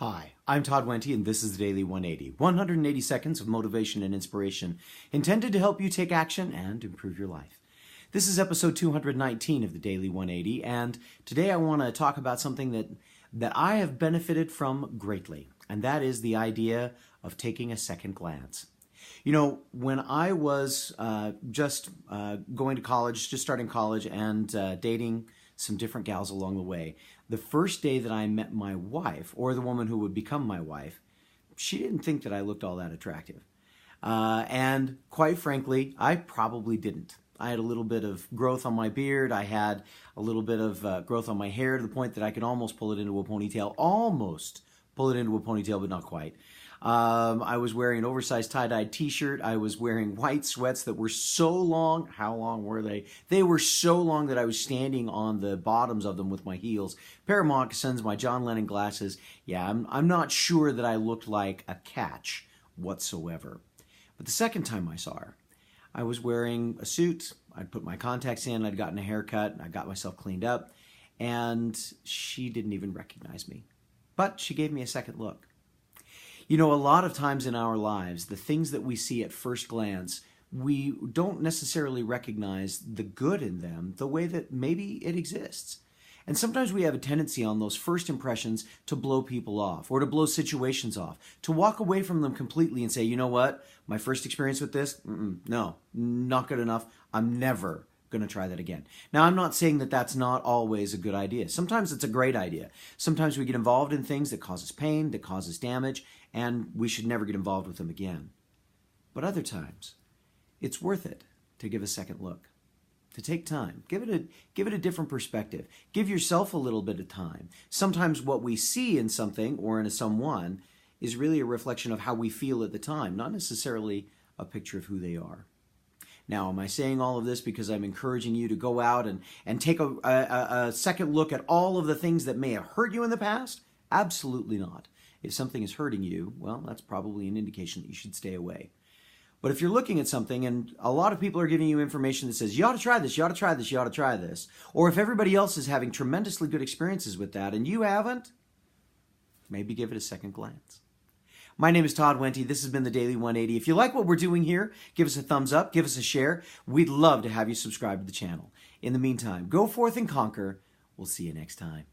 Hi, I'm Todd Wente, and this is the Daily 180. 180 seconds of motivation and inspiration intended to help you take action and improve your life. This is episode 219 of the Daily 180, and today I want to talk about something that I have benefited from greatly, and that is the idea of taking a second glance. You know, when I was just going to college, just starting college, and dating some different gals along the way, the first day that I met my wife, or the woman who would become my wife, she didn't think that I looked all that attractive. And quite frankly, I probably didn't. I had a little bit of growth on my beard. I had a little bit of growth on my hair to the point that I could almost pull it into a ponytail. Almost pull it into a ponytail, but not quite. I was wearing an oversized tie-dyed t-shirt. I was wearing white sweats that were so long. How long were they? They were so long that I was standing on the bottoms of them with my heels. Pair of moccasins, my John Lennon glasses. Yeah, I'm not sure that I looked like a catch whatsoever. But the second time I saw her, I was wearing a suit. I'd put my contacts in. I'd gotten a haircut. I got myself cleaned up. And she didn't even recognize me. But she gave me a second look. You know, a lot of times in our lives, the things that we see at first glance, we don't necessarily recognize the good in them the way that maybe it exists. And sometimes we have a tendency on those first impressions to blow people off or to blow situations off, to walk away from them completely and say, you know what, my first experience with this, no, not good enough. I'm never going to try that again. Now, I'm not saying that that's not always a good idea. Sometimes it's a great idea. Sometimes we get involved in things that cause us pain, that cause us damage, and we should never get involved with them again. But other times, it's worth it to give a second look, to take time. Give it a different perspective. Give yourself a little bit of time. Sometimes what we see in something or in someone is really a reflection of how we feel at the time, not necessarily a picture of who they are. Now, am I saying all of this because I'm encouraging you to go out and take a second look at all of the things that may have hurt you in the past? Absolutely not. If something is hurting you, well, that's probably an indication that you should stay away. But if you're looking at something and a lot of people are giving you information that says, you ought to try this, you ought to try this, you ought to try this, or if everybody else is having tremendously good experiences with that and you haven't, maybe give it a second glance. My name is Todd Wente. This has been the Daily 180. If you like what we're doing here, give us a thumbs up, give us a share. We'd love to have you subscribe to the channel. In the meantime, go forth and conquer. We'll see you next time.